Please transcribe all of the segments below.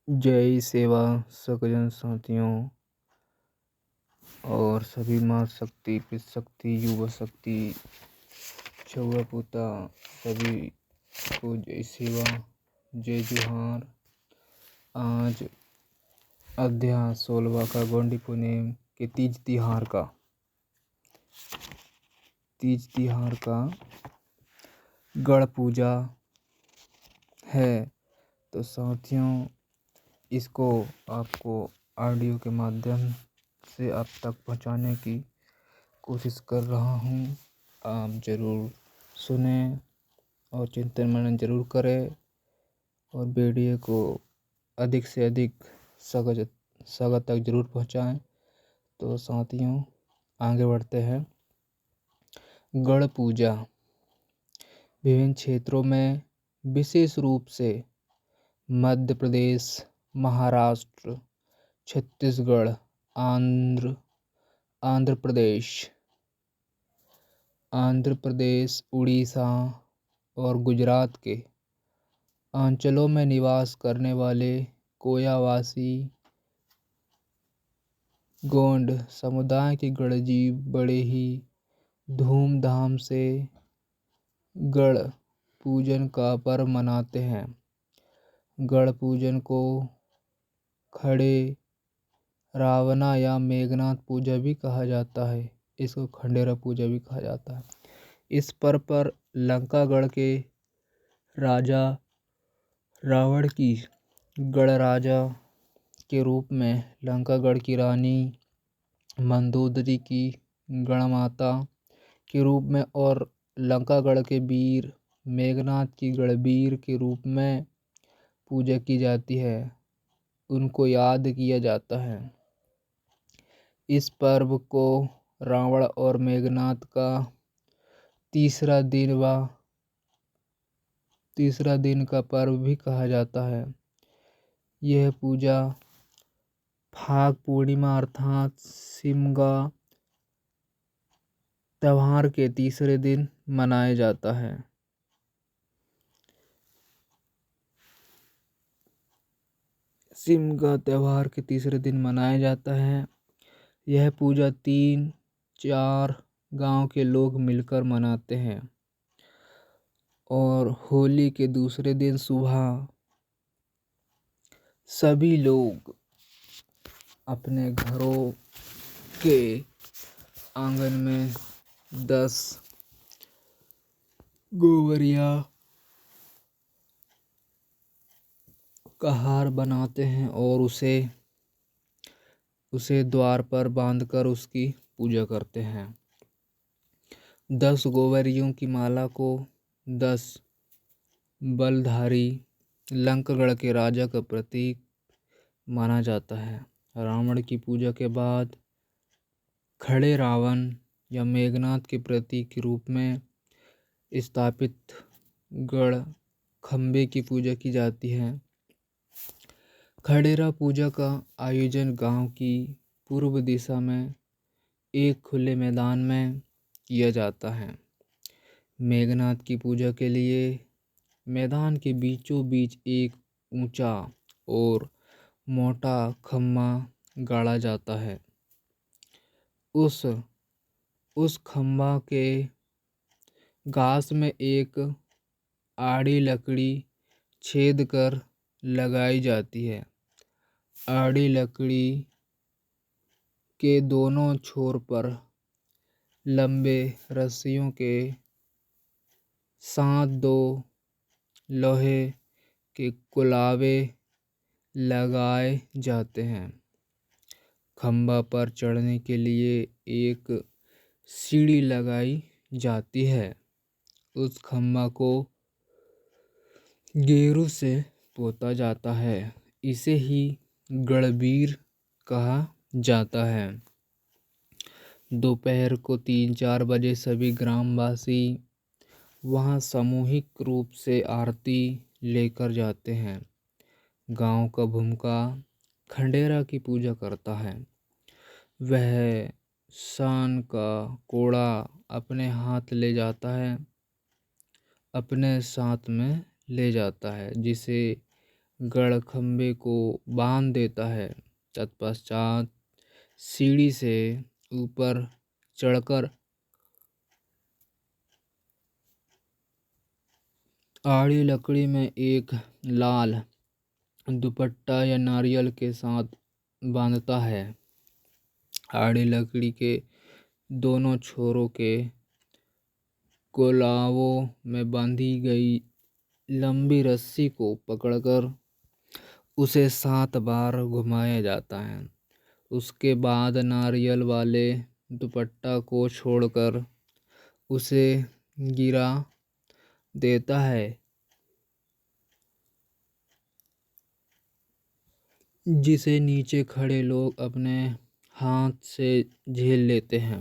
जय सेवा सकजन साथियों और सभी माँ शक्ति पित शक्ति युवा शक्ति छुआ पुता सभी को जय सेवा जय जोहार। आज अध्याय 16 का गोंडी पूर्णिम के तीज तिहार का गढ़ पूजा है। तो साथियों इसको आपको ऑडियो के माध्यम से आप तक पहुंचाने की कोशिश कर रहा हूं। आप ज़रूर सुने और चिंतन मनन जरूर करें और वीडियो को अधिक से अधिक सगा तक जरूर पहुंचाएं। तो साथियों आगे बढ़ते हैं। गढ़ पूजा विभिन्न क्षेत्रों में विशेष रूप से मध्य प्रदेश, महाराष्ट्र, छत्तीसगढ़, आंध्र प्रदेश, उड़ीसा और गुजरात के अंचलों में निवास करने वाले कोयावासी गोंड समुदाय के गढ़जीव बड़े ही धूमधाम से गढ़ पूजन का पर्व मनाते हैं। गढ़ पूजन को खड़े रावणा या मेघनाथ पूजा भी कहा जाता है। इसको खंडेरा पूजा भी कहा जाता है। इस पर्व पर लंकागढ़ के राजा रावण की गढ़ राजा के रूप में, लंकागढ़ की रानी मंदोदरी की गणमाता के रूप में और लंकागढ़ के वीर मेघनाथ की गढ़वीर के रूप में पूजा की जाती है। उनको याद किया जाता है। इस पर्व को रावण और मेघनाथ का तीसरा दिन का पर्व भी कहा जाता है। यह पूजा फाग पूर्णिमा अर्थात सिमगा त्योहार के तीसरे दिन मनाया जाता है। सिमगा त्योहार के तीसरे दिन मनाया जाता है। यह पूजा 3-4 गांव के लोग मिलकर मनाते हैं और होली के दूसरे दिन सुबह सभी लोग अपने घरों के आंगन में 10 गोवरिया का हार बनाते हैं और उसे द्वार पर बांधकर उसकी पूजा करते हैं। 10 गोवरियों की माला को 10 बलधारी लंकागढ़ के राजा का प्रतीक माना जाता है। रावण की पूजा के बाद खड़े रावण या मेघनाथ के प्रतीक के रूप में स्थापित गढ़ खंबे की पूजा की जाती है। खड़ेरा पूजा का आयोजन गांव की पूर्व दिशा में एक खुले मैदान में किया जाता है। मेघनाथ की पूजा के लिए मैदान के बीचों बीच एक ऊंचा और मोटा खम्मा गाड़ा जाता है। उस खम्बा के घास में एक आड़ी लकड़ी छेद कर लगाई जाती है। आड़ी लकड़ी के दोनों छोर पर लंबे रस्सियों के साथ 2 लोहे के कुलावे लगाए जाते हैं। खंबा पर चढ़ने के लिए एक सीढ़ी लगाई जाती है। उस खंबा को गेरू से पोता जाता है। इसे ही गढ़वीर कहा जाता है। दोपहर को 3-4 बजे सभी ग्रामवासी वहां सामूहिक रूप से आरती लेकर जाते हैं। गांव का भूमिका खंडेरा की पूजा करता है। वह सान का कोड़ा अपने साथ में ले जाता है, जिसे गढ़ खंबे को बांध देता है। तत्पश्चात सीढ़ी से ऊपर चढ़कर आड़ी लकड़ी में एक लाल दुपट्टा या नारियल के साथ बांधता है। आड़ी लकड़ी के दोनों छोरों के कोलावों में बांधी गई लंबी रस्सी को पकड़कर उसे 7 बार घुमाया जाता है। उसके बाद नारियल वाले दुपट्टा को छोड़कर उसे गिरा देता है, जिसे नीचे खड़े लोग अपने हाथ से झेल लेते हैं।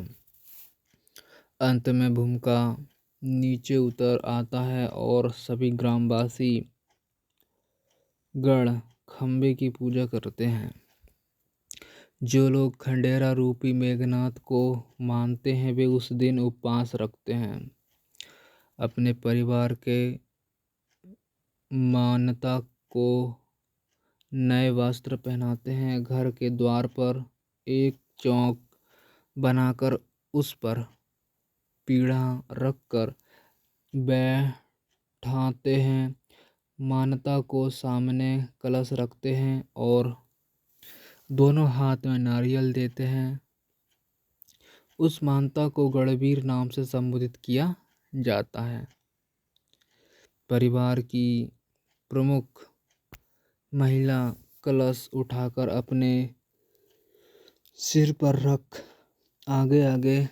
अंत में भूमिका नीचे उतर आता है और सभी ग्रामवासी गढ़ खंबे की पूजा करते हैं। जो लोग खंडेरा रूपी मेघनाथ को मानते हैं वे उस दिन उपवास रखते हैं, अपने परिवार के मान्यता को नए वस्त्र पहनाते हैं। घर के द्वार पर एक चौक बनाकर उस पर पीढ़ा रखकर बैठाते हैं। मानता को सामने कलश रखते हैं और दोनों हाथ में नारियल देते हैं। उस मानता को गढ़वीर नाम से संबोधित किया जाता है। परिवार की प्रमुख महिला कलश उठाकर अपने सिर पर रख आगे आगे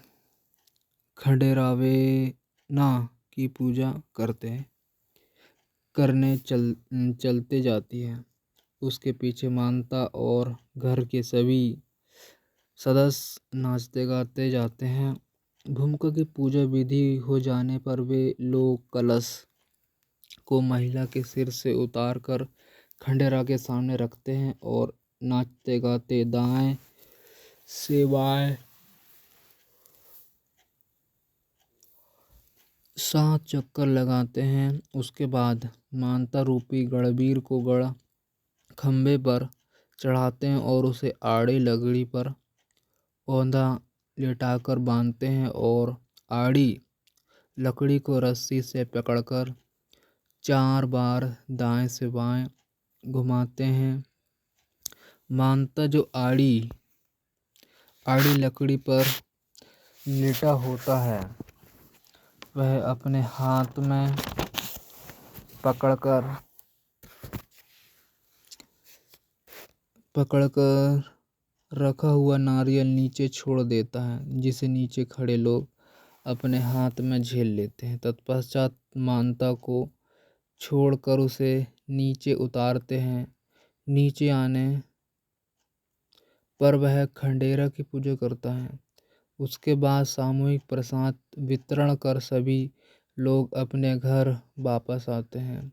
खंडेरावेना की पूजा करने चलते जाती है। उसके पीछे मानता और घर के सभी सदस्य नाचते गाते जाते हैं। भूमिका की पूजा विधि हो जाने पर वे लोग कलश को महिला के सिर से उतार कर खंडेरा के सामने रखते हैं और नाचते गाते दाएं से बाएं 7 चक्कर लगाते हैं। उसके बाद मानता रूपी गढ़वीर को गढ़ खंबे पर चढ़ाते हैं और उसे आड़ी लकड़ी पर औंधा लेटाकर बांधते हैं और आड़ी लकड़ी को रस्सी से पकड़कर 4 बार दाएं से बाएं घुमाते हैं। मानता जो आड़ी लकड़ी पर लेटा होता है वह अपने हाथ में पकड़कर रखा हुआ नारियल नीचे छोड़ देता है, जिसे नीचे खड़े लोग अपने हाथ में झेल लेते हैं। तत्पश्चात मानता को छोड़कर उसे नीचे उतारते हैं। नीचे आने पर वह खंडेरा की पूजा करता है। उसके बाद सामूहिक प्रसाद वितरण कर सभी लोग अपने घर वापस आते हैं।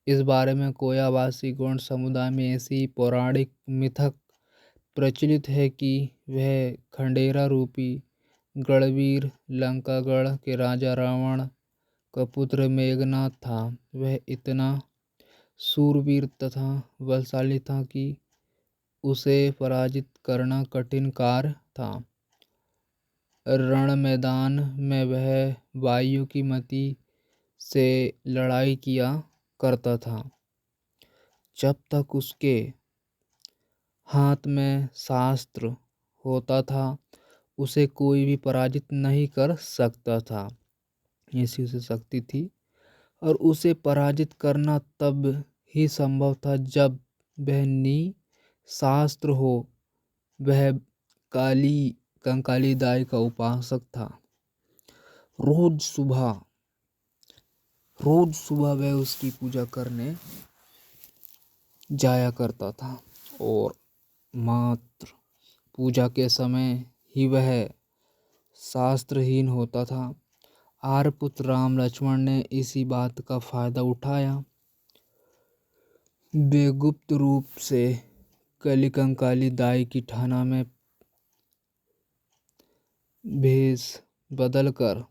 इस बारे में कोयावासी गोंड समुदाय में ऐसी पौराणिक मिथक प्रचलित है कि वह खंडेरा रूपी गढ़वीर लंकागढ़ के राजा रावण का पुत्र मेघनाथ था। वह इतना सूरवीर तथा बलशाली था कि उसे पराजित करना कठिन कार्य था। रण मैदान में वह वायु की मति से लड़ाई किया करता था। जब तक उसके हाथ में शास्त्र होता था उसे कोई भी पराजित नहीं कर सकता था। ऐसी उसे शक्ति थी और उसे पराजित करना तब ही संभव था जब वह शास्त्र हो। वह कंकाली दाई का उपासक था। रोज सुबह वह उसकी पूजा करने जाया करता था और मात्र पूजा के समय ही वह शास्त्रहीन होता था। आर्यपुत्र राम लक्ष्मण ने इसी बात का फायदा उठाया। वे गुप्त रूप से कंकाली दाई की ठाना में भेष बदलकर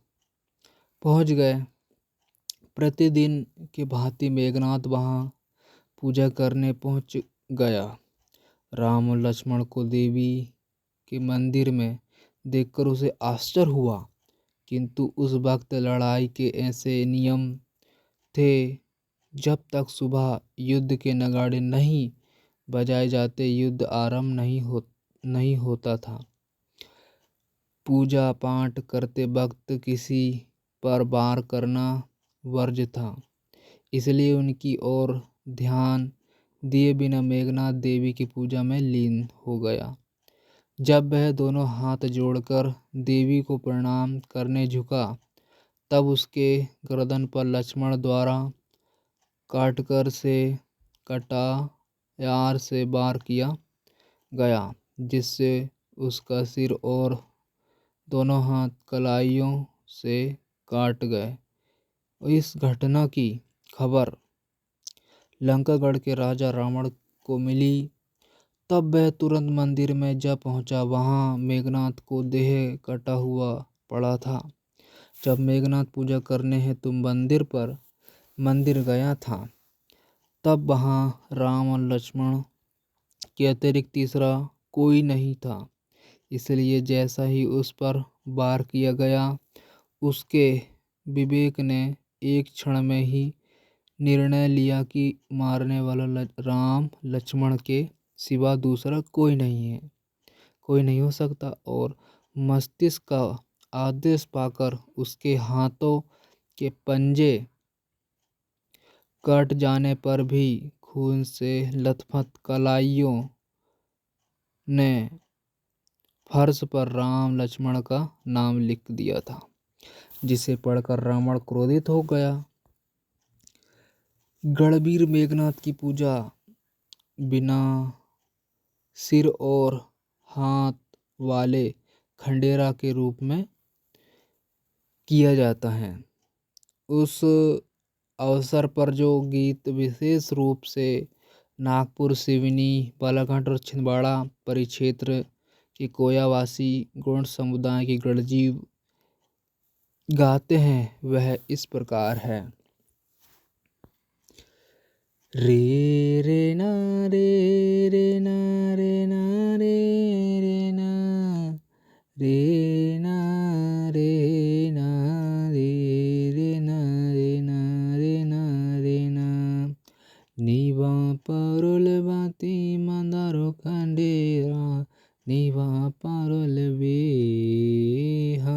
पहुंच गए। प्रतिदिन की भांति मेघनाथ वहां पूजा करने पहुंच गया। राम और लक्ष्मण को देवी के मंदिर में देखकर उसे आश्चर्य हुआ, किंतु उस वक्त लड़ाई के ऐसे नियम थे, जब तक सुबह युद्ध के नगाड़े नहीं बजाए जाते युद्ध आरंभ नहीं होता था। पूजा पाठ करते वक्त किसी पर वार करना वर्ज्य था, इसलिए उनकी ओर ध्यान दिए बिना मेघनाथ देवी की पूजा में लीन हो गया। जब वह दोनों हाथ जोड़कर देवी को प्रणाम करने झुका, तब उसके गर्दन पर लक्ष्मण द्वारा काटकर से कटार से वार किया गया, जिससे उसका सिर और दोनों हाथ कलाइयों से काट गए। इस घटना की खबर लंकागढ़ के राजा रावण को मिली। तब वह तुरंत मंदिर में जा पहुंचा। वहां मेघनाथ को देह कटा हुआ पड़ा था। जब मेघनाथ पूजा करने हेतु मंदिर गया था, तब वहां राम और लक्ष्मण के अतिरिक्त तीसरा कोई नहीं था, इसलिए जैसा ही उस पर वार किया गया, उसके विवेक ने एक क्षण में ही निर्णय लिया कि मारने वाला राम लक्ष्मण के सिवा दूसरा कोई नहीं हो सकता, और मस्तिष्क का आदेश पाकर उसके हाथों के पंजे कट जाने पर भी खून से लथपथ कलाइयों ने फर्श पर राम लक्ष्मण का नाम लिख दिया था, जिसे पढ़कर रावण क्रोधित हो गया। गणवीर मेघनाथ की पूजा बिना सिर और हाथ वाले खंडेरा के रूप में किया जाता है। उस अवसर पर जो गीत विशेष रूप से नागपुर, सिवनी, बालाघाट और छिंदवाड़ा परिक्षेत्र के कोयावासी गोंड समुदाय के गणजीव गाते हैं, वह इस प्रकार है। रे रे ना रे रे ना रे ना रे रे ना रे ना रे ना रे रे ना रे ना रे ना रे ना निवा पारुल बाती मंदारो खंडेरा निवा पारुल बेहा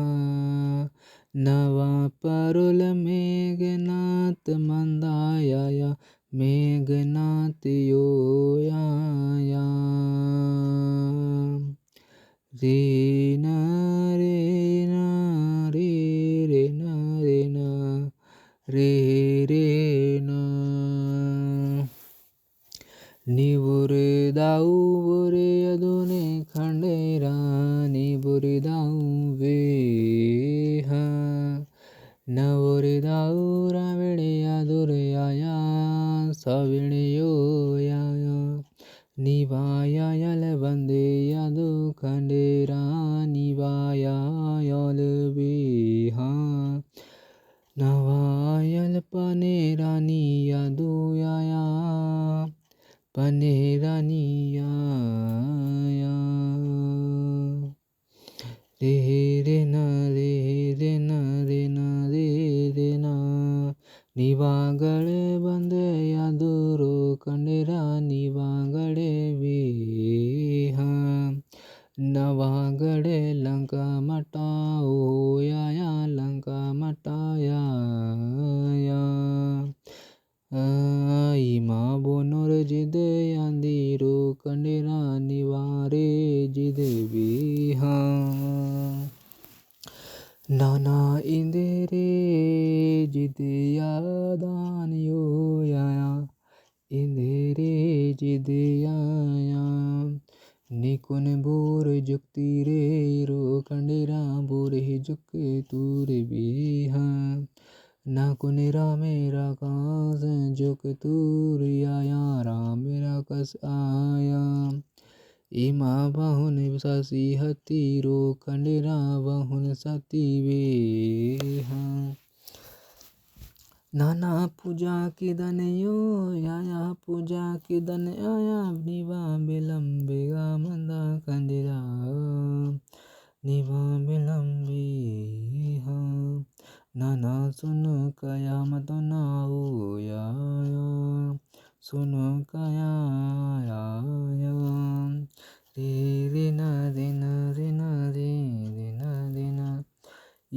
नवा पारुल मेघनाथ मंदाया मेघनाथ यो आया रे ना रे ना रे रे ना रे ना रे रे ना निबुरे दाऊ बुरे अदुने खंडेरा निबुरे दाऊ बेहा नवरे दाऊ रावणे अदुरे आया सविणे यो आया निभाया यल बंदे यादो खंडेरा निभाया यल बेहा नवायल पने रानी यादो आया पने रानी आया रे रे ना रे रे ना रे ना रे रे ना निवागड़े बंदे यादुरो खंडेरा निवागड़े बेहा नवागड़े लंका मटाओ आया लंका मटाया इमा बोनोर जिद अंधीरो खंडेरा निवारे जिद बेहा नाना इंदेरे जिद यादान यो आया इंदेरे जिद आया निकुन बोर जुक्ति रे रो खंडेरा बोरे जुक तूर बेहा ना कुन रामेरा कास जुक तूर आया रामेरा कस आया इमा बहुन ससी हती रो खंडेरा बहुन सती बेहा नाना पूजा की दन यो आया पूजा की दन आया निवा बिलम्बिगा मंदा कंदिरा निवा बिलम्बी हाँ नाना सुन कया मत नाओ या सुन कया या रे रे ना रे ना रे ना रे रे ना रे ना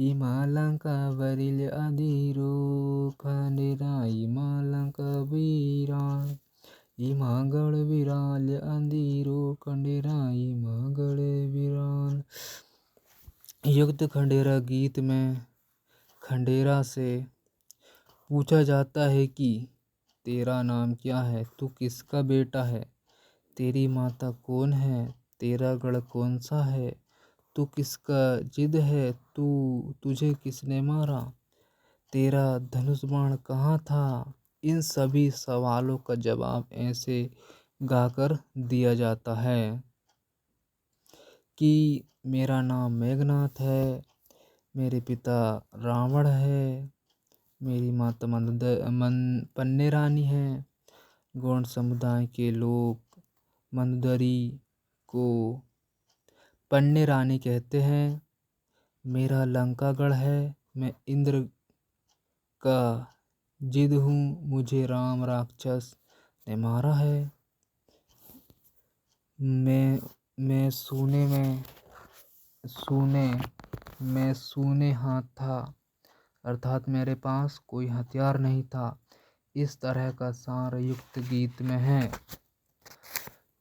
इमालंका वरिल अधीरो खंडेरा इमालंका वीरा इमागढ़ विराल अंधीरो खंडेरा इमागढ़ विराल। युक्त खंडेरा गीत में खंडेरा से पूछा जाता है कि तेरा नाम क्या है, तू किसका बेटा है, तेरी माता कौन है, तेरा गढ़ कौन सा है, तू किसका जिद है, तुझे किसने मारा, तेरा धनुष बाण कहाँ था। इन सभी सवालों का जवाब ऐसे गाकर दिया जाता है कि मेरा नाम मेघनाथ है, मेरे पिता रावण है, मेरी माता पन्ने रानी है। गौंड समुदाय के लोग मंदोदरी को पन्ने रानी कहते हैं। मेरा लंकागढ़ है, मैं इंद्र का जिद हूँ, मुझे राम राक्षस ने मारा है। मैं सूने हाथ था, अर्थात मेरे पास कोई हथियार नहीं था। इस तरह का सार युक्त गीत में है।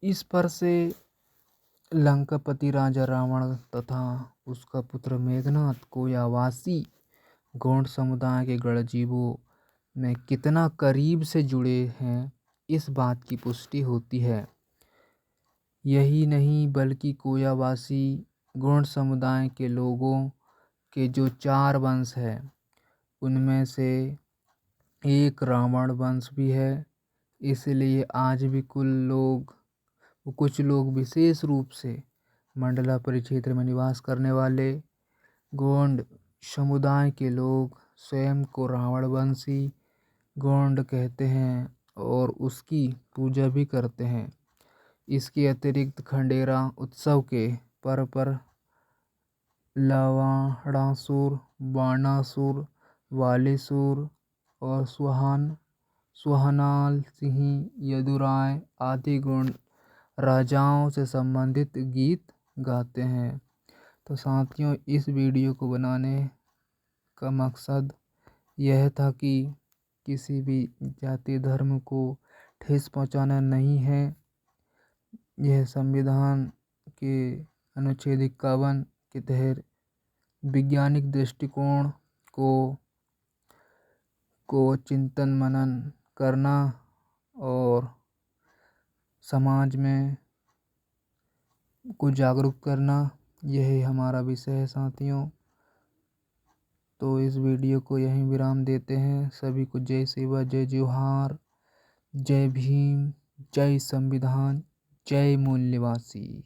इस पर से लंकापति राजा रावण तथा उसका पुत्र मेघनाथ कोयावासी गौंड समुदाय के गढ़जीवों में कितना करीब से जुड़े हैं, इस बात की पुष्टि होती है। यही नहीं बल्कि कोयावासी गौंड समुदाय के लोगों के जो 4 वंश हैं, उनमें से एक रावण वंश भी है। इसलिए आज भी कुछ लोग विशेष रूप से मंडला परिक्षेत्र में निवास करने वाले गोंड समुदाय के लोग स्वयं को रावण वंशी गोंड कहते हैं और उसकी पूजा भी करते हैं। इसके अतिरिक्त खंडेरा उत्सव के पर्व पर लवणासुर, बाणासुर, वालीसुर और सुहानाल सिंह, यदुराय आदि गोंड राजाओं से संबंधित गीत गाते हैं। तो साथियों, इस वीडियो को बनाने का मकसद यह था कि किसी भी जाति धर्म को ठेस पहुंचाना नहीं है। यह संविधान के अनुच्छेद 51 के तहत वैज्ञानिक दृष्टिकोण को चिंतन मनन करना और समाज में को जागरूक करना, यही हमारा विषय है साथियों। तो इस वीडियो को यहीं विराम देते हैं। सभी को जय सेवा, जय जोहार, जय भीम, जय संविधान, जय मूल निवासी।